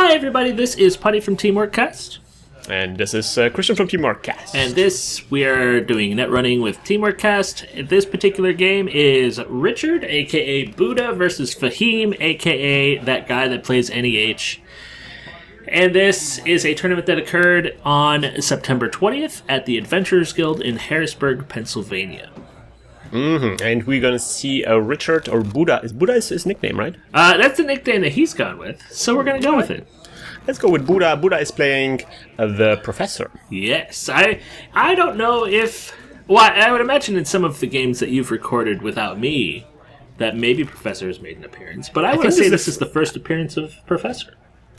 Hi everybody, this is Putty from TeamworkCast. And this is Krystian from TeamworkCast. And we are doing net running with TeamworkCast. This particular game is Richard, aka Buddha, versus Fahim, aka that guy that plays NEH. And this is a tournament that occurred on September 20th at the Adventurers Guild in Harrisburg, Pennsylvania. And we're gonna see Richard or Buddha. Buddha is his nickname, right? That's the nickname that he's gone with, so we're gonna go with it. Let's go with Buddha. Buddha is playing the Professor. Yes, I don't know if... Well, I would imagine in some of the games that you've recorded without me that maybe Professor has made an appearance, but I want to say this is the first appearance of Professor.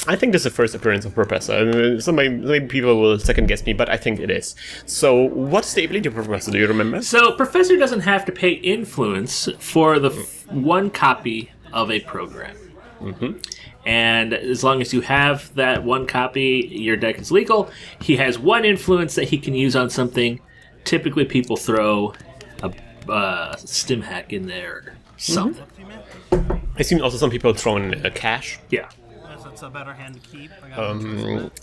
I think this is the first appearance of Professor. Maybe people will second guess me, but I think it is. So, what's the ability of Professor? Do you remember? So, Professor doesn't have to pay influence for the one copy of a program. And as long as you have that one copy, your deck is legal. He has one influence that he can use on something. Typically, people throw a stim hack in there or something. I've seen also some people throwing cash. Yeah. It's a better hand to keep.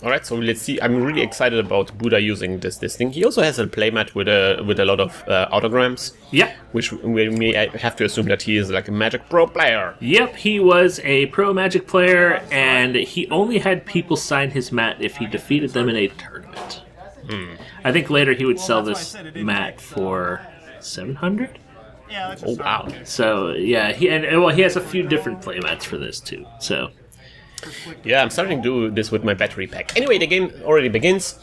Alright, so let's see. I'm really excited about Buddha using this thing. He also has a playmat with a lot of autograms. Yeah. Which we may have to assume that he is like a Magic Pro player. Yep, he was a pro Magic player, and he only had people sign his mat if he defeated them in a tournament. I think later he would sell this mat for $700. Yeah, that's Oh wow! So yeah, he has a few different playmats for this too. So. Yeah, I'm starting to do this with my battery pack. Anyway, the game already begins,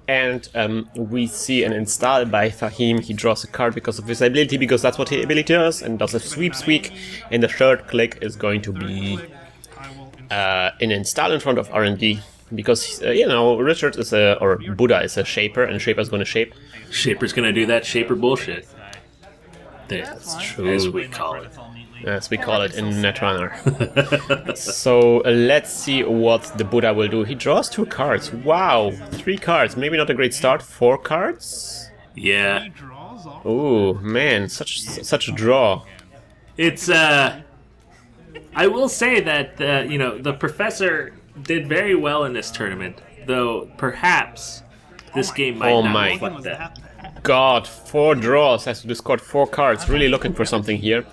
and we see an install by Fahim. He draws a card because of his ability, because that's what his ability does, and does a sweep squeak. And the third click is going to be an install in front of R&D, because Richard is or Buddha is a shaper, and Shaper's going to shape. Shaper's going to do that shaper bullshit. That's true, as we call it. As we call it in Netrunner. So let's see what the Buddha will do. He draws 2 cards. Wow, 3 cards. Maybe not a great start. 4 cards. Yeah. Ooh, man, such a draw. It's I will say that the Professor did very well in this tournament, though perhaps this game might not reflect that. God, 4 draws. Has to discard 4 cards. Really looking for something here.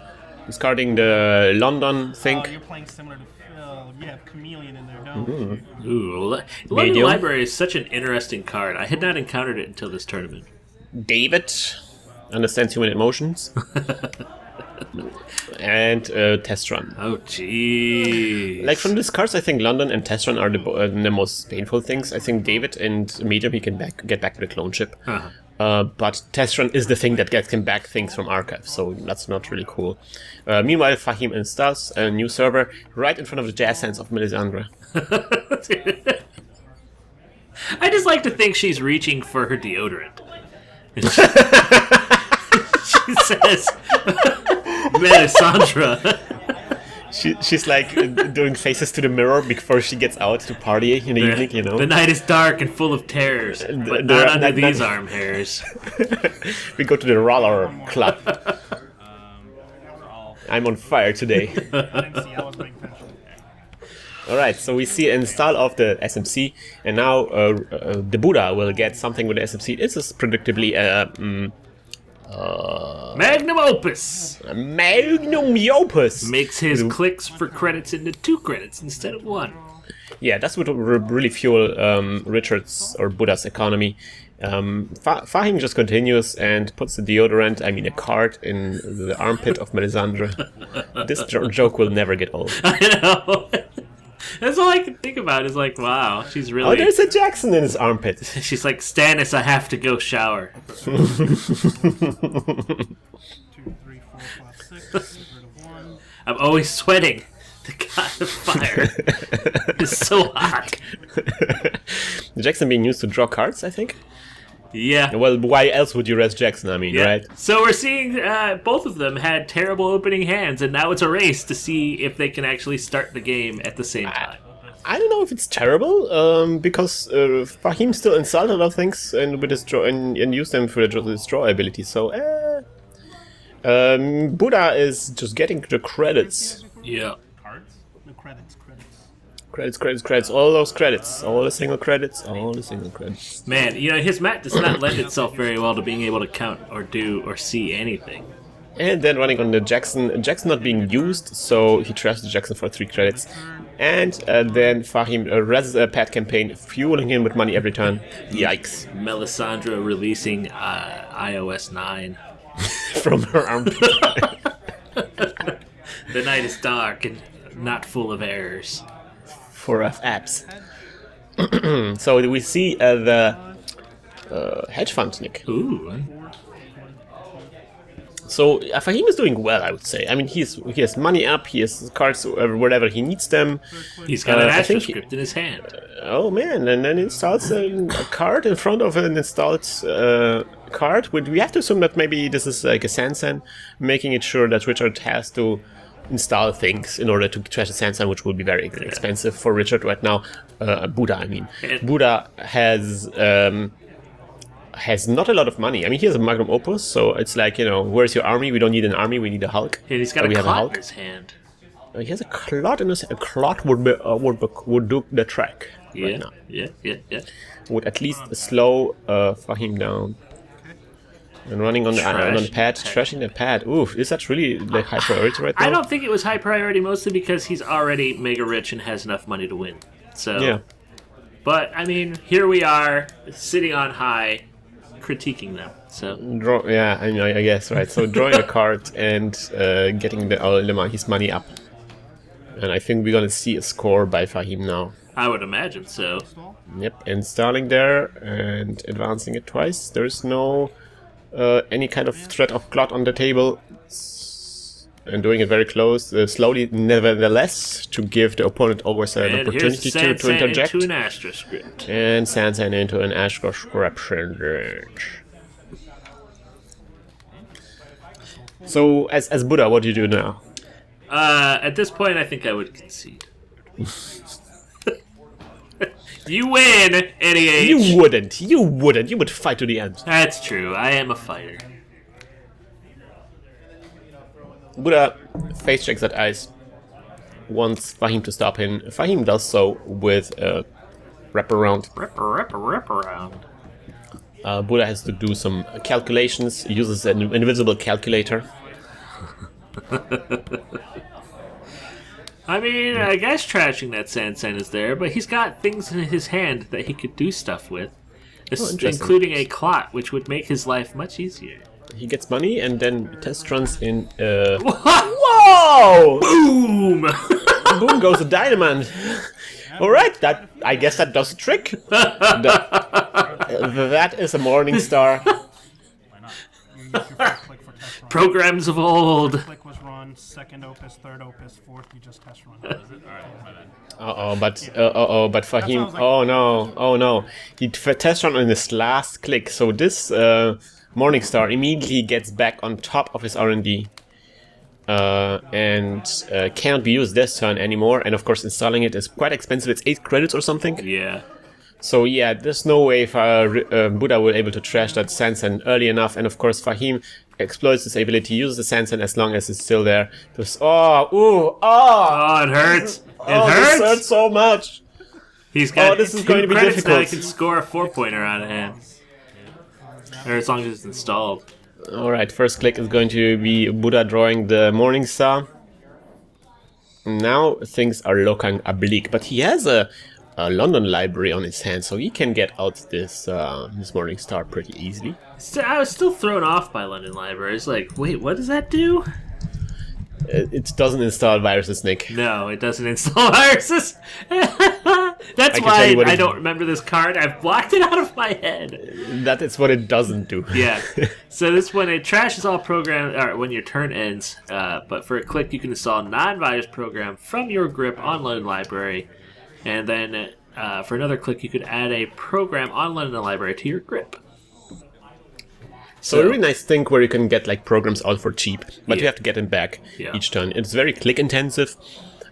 Discarding the London thing. You're playing similar to Phil. You have Chameleon in there, don't you? Ooh, London Library is such an interesting card. I had not encountered it until this tournament. David understands human emotions. And Test Run. Oh, jeez. Like from these cards, I think London and Test Run are the most painful things. I think David and Medium, he can get back to the clone ship. But Test Run is the thing that gets him back things from Archive, so that's not really cool. Meanwhile, Fahim installs a new server right in front of the jazz hands of Melisandre. I just like to think she's reaching for her deodorant. She says, Melisandre. She's like doing faces to the mirror before she gets out to party in the evening, you know. The night is dark and full of terrors, but not under these arm hairs. We go to the roller club. I'm on fire today. Alright, so we see an install of the SMC, and now the Buddha will get something with the SMC. This is predictably Magnum Opus! Magnum Opus! Makes his clicks for credits into 2 credits instead of 1. Yeah, that's what would really fuel Richard's or Buddha's economy. Fahim just continues and puts the deodorant, a card, in the armpit of Melisandre. This joke will never get old. I know. That's all I can think about is like, wow, she's really... Oh, there's a Jackson in his armpit. She's like, Stannis, I have to go shower. 2, 3, 4, 5, 6. I'm always sweating. The god of fire is so hot. Jackson being used to draw cards, I think? Yeah. Well, why else would you rest Jackson, right? So we're seeing both of them had terrible opening hands, and now it's a race to see if they can actually start the game at the same time. I don't know if it's terrible, because Fahim still insulted a lot of things and with his draw and used them for his draw ability, so Buddha is just getting the credits. Yeah. Cards? No credits. Credits. All those credits. All the single credits. Man, his map does not lend itself very well to being able to count or do or see anything. And then running on the Jackson. Jackson not being used, so he trashed the Jackson for 3 credits. And then Fahim rests a pet campaign, fueling him with money every turn. Yikes. Melisandre releasing iOS 9. From her armpit. The night is dark and not full of errors. For apps. So we see the hedge fund, Nick. Ooh. So Fahim is doing well, I would say. I mean, he has money up, he has cards wherever he needs them. He's got an Astro script in his hand. Oh man, and then installs a card in front of an installed card. We have to assume that maybe this is like a Sansan, making it sure that Richard has to install things in order to trash the Sansan, which will be very expensive for Richard right now. Buddha, I mean. Buddha has not a lot of money. I mean, he has a magnum opus, so it's like, where's your army? We don't need an army, we need a Hulk. And he's got a clot in his hand. He has a clot in his hand. A clot would do the track right now. Yeah. Would at least slow Fahim down. And running on the pad, trashing the pad. Oof, is that really like high priority right now? I don't think it was high priority, mostly because he's already mega rich and has enough money to win. So, yeah. But, I mean, here we are, sitting on high, critiquing them. So I guess, right. So drawing a card and getting his money up. And I think we're going to see a score by Fahim now. I would imagine so. Yep, and starting there and advancing it twice. There's no any kind of threat of clot on the table. And doing it very close, slowly, nevertheless, to give the opponent always an opportunity to interject. Into an Astro script. And Sansan into an Astro script. So, as Buddha, what do you do now? At this point, I think I would concede. You win, NEH. You wouldn't. You would fight to the end. That's true. I am a fighter. Buddha face checks that ice, wants Fahim to stop him. Fahim does so with a wraparound. Wraparound. Buddha has to do some calculations, uses an invisible calculator. I mean, I guess trashing that Sansan is there, but he's got things in his hand that he could do stuff with, including a clot, which would make his life much easier. He gets money and then test runs in. Whoa! Boom! Boom goes the dynamite. All right, I guess that does the trick. That is a morning star. Why not? You use your first click for test run. Programs of old. Click was run, second opus, third opus, fourth you just test run. But Fahim. Like... Oh no! He test run on his last click, so this Morningstar immediately gets back on top of his R&D. And cannot be used this turn anymore. And of course, installing it is quite expensive. It's 8 credits or something. Yeah. So yeah, there's no way Buddha will be able to trash that Sansan early enough. And of course, Fahim exploits his ability, uses the Sansan as long as it's still there. Just, Oh, it hurts. This hurts so much. He's got this is going to be difficult. Now he can score a 4-pointer out of hand. Or as long as it's installed. Alright, first click is going to be Buddha drawing the Morningstar. Now things are looking oblique, but he has a London library on his hands, so he can get out this Morningstar pretty easily. I was still thrown off by London Library. It's like, wait, what does that do? It doesn't install viruses, Nick. No, it doesn't install viruses. That's why I don't remember this card. I've blocked it out of my head. That is what it doesn't do. Yeah. So this one, it trashes all programs when your turn ends. But for a click, you can install a non-virus program from your grip on London Library. And then for another click, you could add a program on London Library to your grip. So a really nice thing where you can get like programs out for cheap, but you have to get them back each turn. It's very click intensive,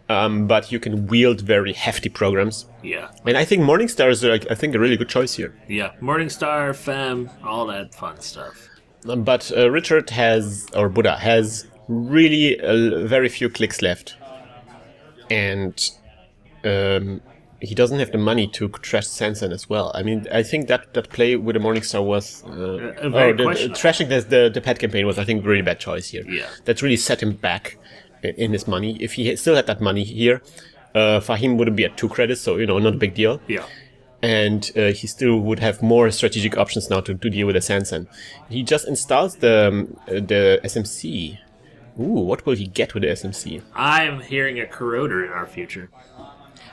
but you can wield very hefty programs. Yeah. And I think Morningstar is a really good choice here. Yeah, Morningstar, Fem, all that fun stuff. But Buddha has really very few clicks left. And he doesn't have the money to trash Sansan as well. I mean, I think that play with the Morningstar was... trashing the pet campaign was, I think, a really bad choice here. Yeah. That really set him back in his money. If he still had that money here, Fahim wouldn't be at 2 credits, so, not a big deal. Yeah. And he still would have more strategic options now to deal with the Sansan. He just installs the SMC. Ooh, what will he get with the SMC? I'm hearing a corroder in our future.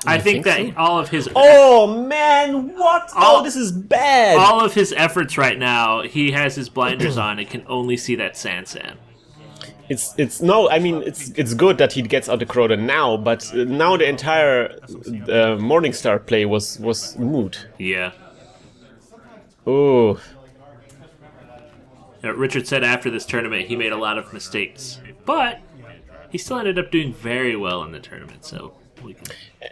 I think that so? all of his... Oh, man, what? This is bad! All of his efforts right now, he has his blinders on and can only see that Sansan. It's good that he gets out the corroder now, but now the entire Morningstar play was moot. Yeah. Ooh. Richard said after this tournament he made a lot of mistakes, but he still ended up doing very well in the tournament, so we can...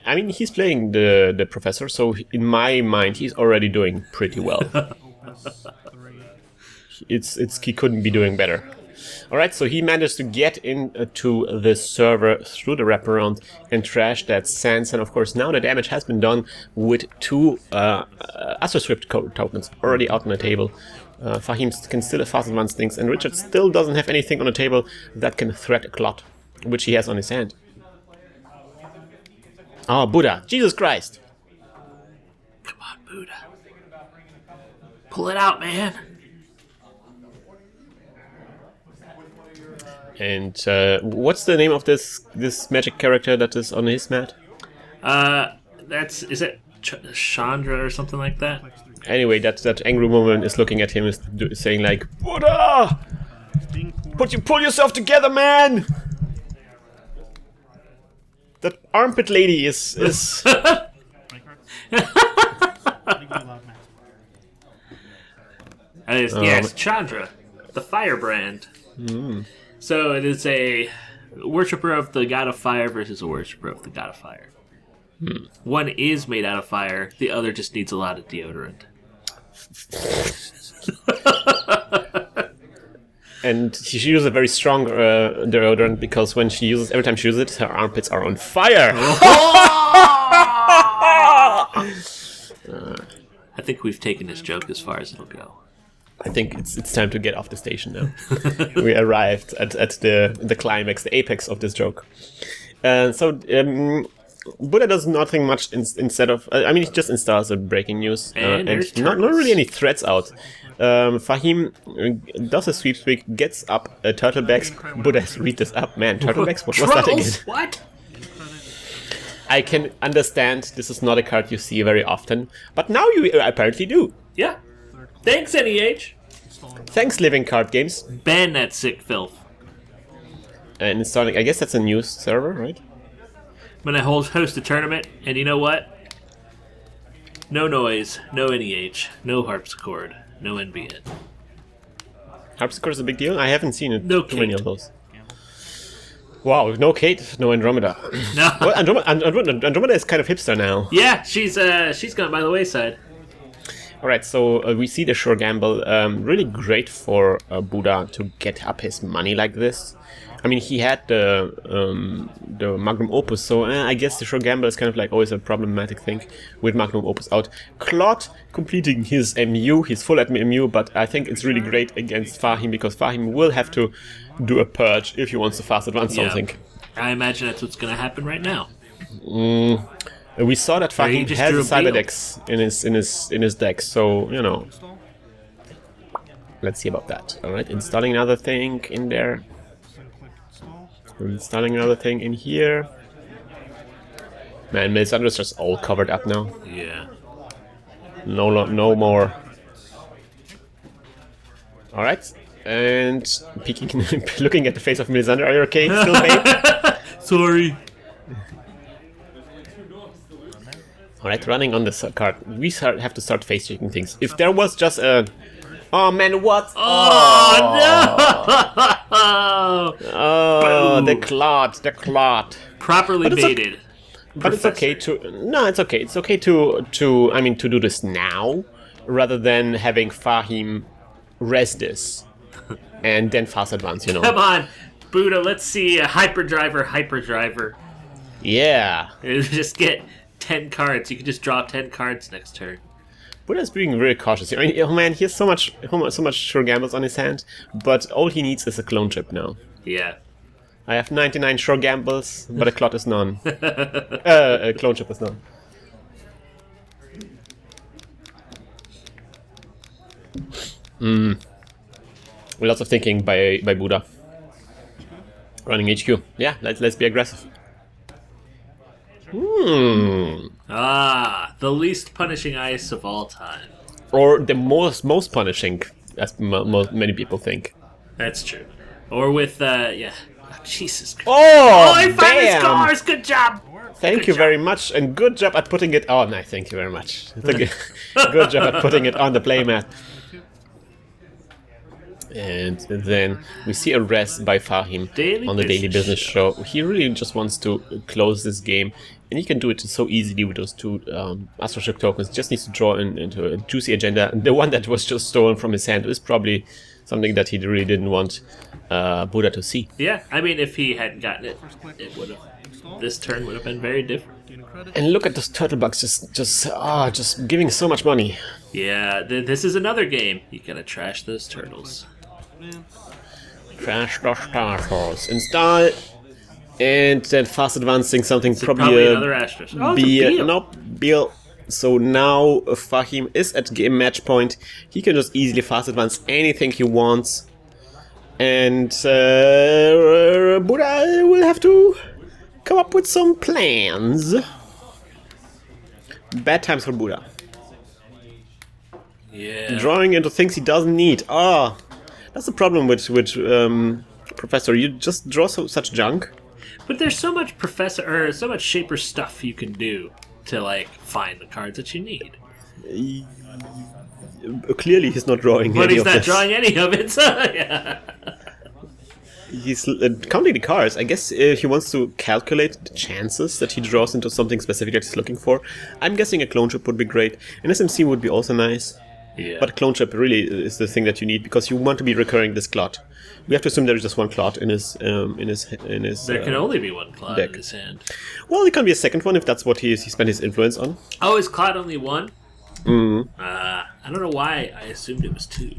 I mean, he's playing the Professor, so in my mind he's already doing pretty well. He couldn't be doing better. Alright, so he managed to get into the server through the wraparound and trash that Sansan. Of course, now the damage has been done with 2 Astroscript tokens already out on the table. Fahim can still fast advance things, and Richard still doesn't have anything on the table that can threat a clot, which he has on his hand. Oh, Buddha! Jesus Christ! Come on, Buddha. Pull it out, man! And what's the name of this magic character that is on his mat? Is it Chandra or something like that? Anyway, that angry woman is looking at him, is saying like, Buddha! Pull yourself together, man! That armpit lady is... Yes, Chandra, the firebrand. So it is a worshipper of the god of fire versus a worshipper of the god of fire. One is made out of fire, the other just needs a lot of deodorant. And she uses a very strong deodorant because every time she uses it, her armpits are on fire. I think we've taken this joke as far as it'll go. I think it's time to get off the station now. We arrived at the climax, the apex of this joke. Buddha does nothing much instead of... he just installs a breaking news. And not really any threats out. Fahim does a sweepspeak, gets up turtlebacks. Buddha, read this up, man. Turtlebacks? What was that again? What? I can understand this is not a card you see very often, but now you apparently do. Yeah. Thanks, NEH. Thanks, Living Card Games. Ban that sick filth. And installing, I guess that's a new server, right? I'm gonna host a tournament, and you know what? No noise, no NEH, no harpsichord, no NBN. Harpsichord is a big deal? I haven't seen it. No too many of those. Wow, no Kate, no Andromeda. No. Well, Andromeda is kind of hipster now. Yeah, she's gone by the wayside. Alright, so we see the Sure Gamble. Really great for Buddha to get up his money like this. I mean, he had the Magnum Opus, so I guess the Sure Gamble is kind of like always a problematic thing with Magnum Opus out. Claude completing his MU, his full MU, but I think it's really great against Fahim because Fahim will have to do a purge if he wants to fast advance something. I imagine that's what's going to happen right now. We saw that Fahim has a Cyberdex in his deck, so you know. Let's see about that. All right, installing another thing in there. We're installing another thing in here. Man, Melisandre's just all covered up now. Yeah. No more. All right, and looking at the face of Melisandre. Are you okay? Still pain? Sorry. All right, running on this card. We have to start face checking things. If there was just a... Oh man, what? Oh no! Oh, the clot. Properly baited. But it's okay to... No, it's okay. It's okay to do this now, rather than having Fahim res this, and then fast advance, you know. Come on, Buddha, let's see a hyperdriver. Yeah. You just get 10 cards. You can just draw 10 cards next turn. Buddha's being very cautious here. I mean, oh man, he has so much sure gambles on his hand, but all he needs is a clone chip now. Yeah. I have 99 sure gambles, but a clot is none. A clone chip is none. Lots of thinking by Buddha. Running HQ. Yeah, let's be aggressive. Ah, the least punishing ice of all time. Or the most punishing, as many people think. That's true. Or with, yeah. Oh, Jesus Christ. Oh, he finally bam! scores! Good job! Thank you very much, and good job at putting it. Oh, nice. Thank you very much. Good job at putting it on the playmat. And then we see a rest by Fahim on the Daily Business Show. He really just wants to close this game, and he can do it so easily with those two Astroship tokens. Just needs to draw into a juicy agenda. The one that was just stolen from his hand is probably something that he really didn't want Buddha to see. Yeah, I mean, if he hadn't gotten it, it would have. This turn would have been very different. And look at those turtle bugs, just giving so much money. Yeah, this is another game. You gotta trash those turtles. Trash the turtles. Install. And then fast advancing something, probably another Astros. Oh, Beal. Nope, Beal. So now Fahim is at game match point. He can just easily fast advance anything he wants. And Buddha will have to come up with some plans. Bad times for Buddha. Yeah. Drawing into things he doesn't need. Oh, that's the problem with Professor. You just draw such junk. But there's so much so much Shaper stuff you can do to like find the cards that you need. Clearly, he's not drawing. But any he's of not this. drawing any of it. So yeah. He's counting the cards. I guess he wants to calculate the chances that he draws into something specific that he's looking for. I'm guessing a clone chip would be great. An SMC would be also nice. Yeah. But clone chip really is the thing that you need because you want to be recurring this clot. We have to assume there is just one clot in his. There can only be one clot deck. in his hand. Well, it can be a second one if that's what he spent his influence on. Oh, is clot only one? Mm-hmm. I don't know why I assumed it was two.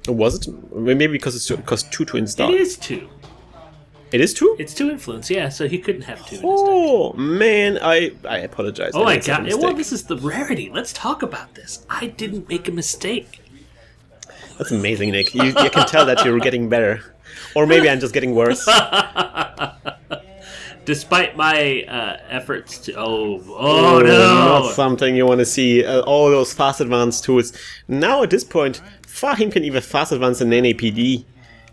Was it? Maybe because it cost 2 to install. It is two. It is 2? It's 2 influence, yeah. So he couldn't have 2 in his deck. Oh man, I apologize. Oh I my made some god! Well, mistake. this is the rarity. Let's talk about this. I didn't make a mistake. That's amazing, Nick. You can tell that you're getting better, or maybe I'm just getting worse. Despite my efforts to... Oh no! Not something you want to see. All those fast advance tools. Now at this point, Fahim can even fast advance an NAPD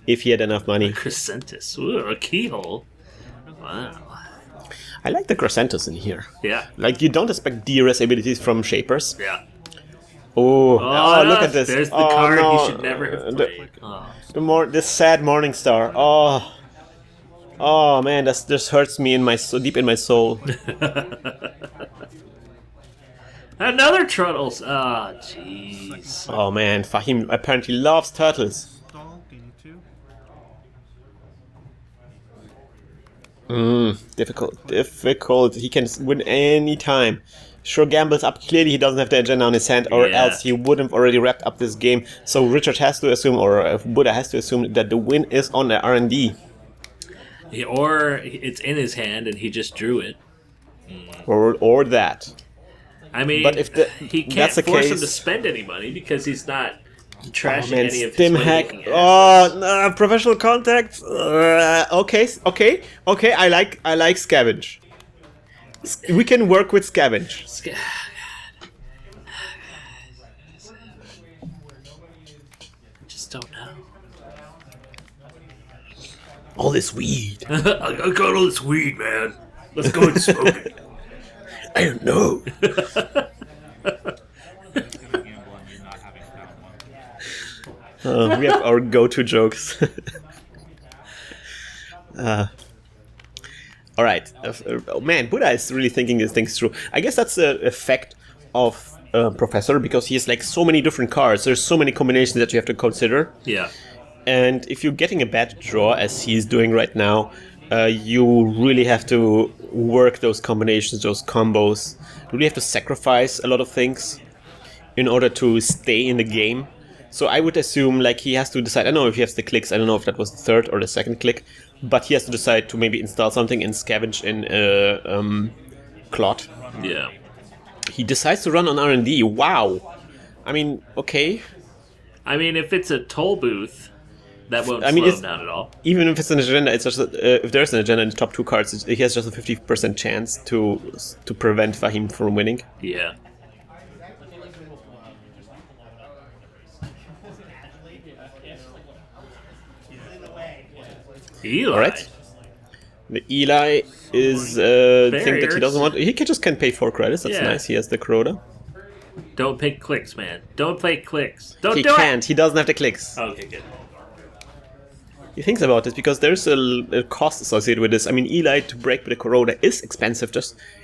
if he had enough money. Crescentus. Ooh, a keyhole. Wow. I like the Crescentus in here. Yeah. Like, you don't expect DRS abilities from Shapers. Yeah. Oh, look at this. There's the oh, card no. he should never have played. This sad Morning Star. Oh man, this hurts me deep in my soul. Another Turtles. Oh, jeez. Oh man, Fahim apparently loves turtles. Difficult. He can win any time. Sure gambles up. Clearly he doesn't have the agenda on his hand, or else he would have already wrapped up this game. So Richard has to assume, or Buddha has to assume, that the win is on the R&D. Or it's in his hand and he just drew it. Or that. I mean, but if he can't force him to spend any money because he's not trashing any of his Stim hack. Oh, professional contact. Okay. I like scavenge. We can work with scavenge. Just don't know. All this weed. I got all this weed, man. Let's go and smoke it. I don't know. We have our go-to jokes. All right. Man, Buddha is really thinking these things through. I guess that's the effect of Professor, because he has like so many different cards. There's so many combinations that you have to consider. Yeah. And if you're getting a bad draw, as he's doing right now, you really have to work those combinations, those combos. You really have to sacrifice a lot of things in order to stay in the game. So I would assume like he has to decide. I don't know if he has the clicks. I don't know if that was the third or the second click, but he has to decide to maybe install something and scavenge in Clot. Yeah. He decides to run on R&D. Wow. I mean, okay. I mean, if it's a toll booth, that won't slow him down at all. Even if it's an agenda, it's just if there's an agenda in the top 2 cards, he has just a 50% chance to prevent Fahim from winning. Yeah. Eli. All right. The Eli is thing that he doesn't want. He can pay 4 credits. That's nice. He has the Crota. Don't pick clicks, man. Don't play clicks. Don't He do can't. it. He doesn't have the clicks. Okay, good. He thinks about this because there's a cost associated with this. I mean, Eli to break with the Crota is expensive.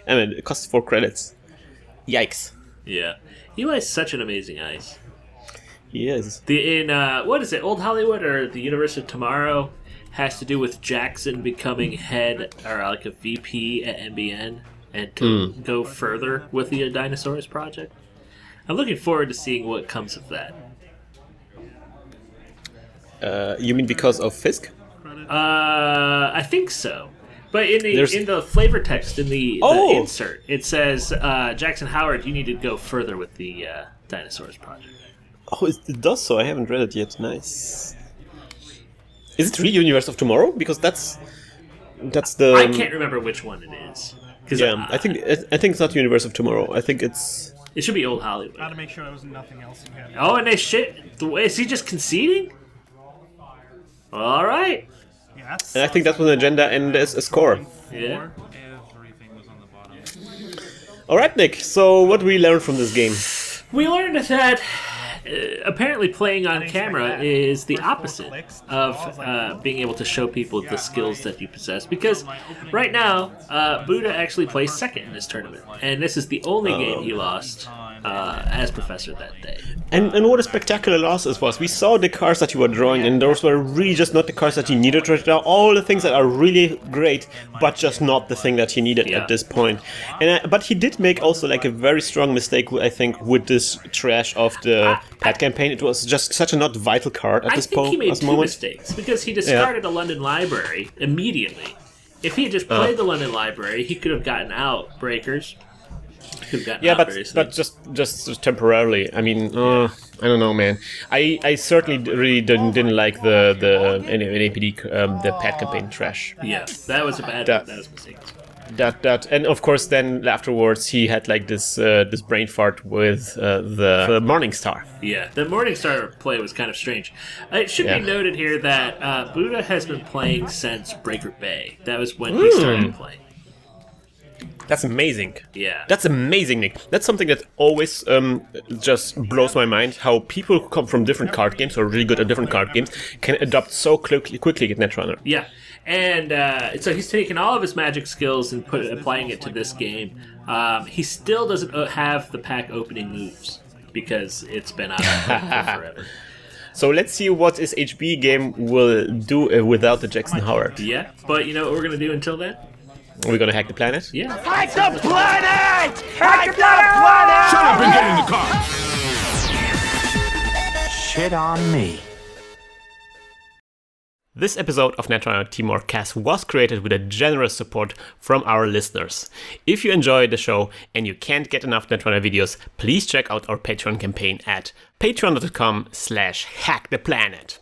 It costs 4 credits. Yikes. Yeah. Eli's such an amazing ice. He is. In what is it? Old Hollywood or the Universe of Tomorrow has to do with Jackson becoming head or like a VP at NBN and to go further with the Dinosaurs project. I'm looking forward to seeing what comes of that. You mean because of Fisk? I think so. But in There's- the flavor text in the insert, it says Jackson Howard, you need to go further with the Dinosaurs project. Oh, it does so. I haven't read it yet. Nice. Is it really Universe of Tomorrow? Because that's the. I can't remember which one it is. Yeah, I think it's not Universe of Tomorrow. I think it's. It should be Old Hollywood. Gotta make sure there was nothing else you had. Oh, and they shit. Is he just conceding? All right. Yeah, And I think that's an agenda and a score. Yeah. Everything was on the bottom. All right, Nick. So what do we learn from this game? We learned that apparently playing on camera is the opposite of being able to show people the skills that you possess. Because right now, Buddha actually plays second in this tournament. And this is the only game he lost as Professor that day. And what a spectacular loss this was. We saw the cards that you were drawing, and those were really just not the cards that you needed to draw. All the things that are really great, but just not the thing that he needed at this point. And but he did make also like a very strong mistake, I think, with this trash of the pet campaign. It was just such a not vital card at this point. I think he made 2 mistakes because he discarded a London Library immediately. If he had just played the London Library, he could have gotten out Breakers. But just temporarily. I mean, I don't know, man. I certainly really didn't like the NAPD the pet campaign trash. Yeah, that was a bad. That was a mistake. That and of course then afterwards he had like this brain fart with the Morningstar. Yeah, the Morningstar play was kind of strange. It should be noted here that Buddha has been playing since Breaker Bay. That was when he started playing. That's amazing. Yeah. That's amazing, Nick. That's something that always just blows my mind, how people who come from different card games, or really good at different card games, can adopt so quickly at Netrunner. Yeah. And so he's taken all of his magic skills and applying it to this game. He still doesn't have the pack opening moves because it's been out for forever. So let's see what his HB game will do without the Jackson Howard. Yeah, but you know what we're going to do until then? We're gonna hack the planet? Yeah. Hack the planet! Hack the planet! Shut up and get in the car! Shit on me. This episode of Netrunner TeamworkCast was created with a generous support from our listeners. If you enjoy the show and you can't get enough Netrunner videos, please check out our Patreon campaign at patreon.com/hacktheplanet.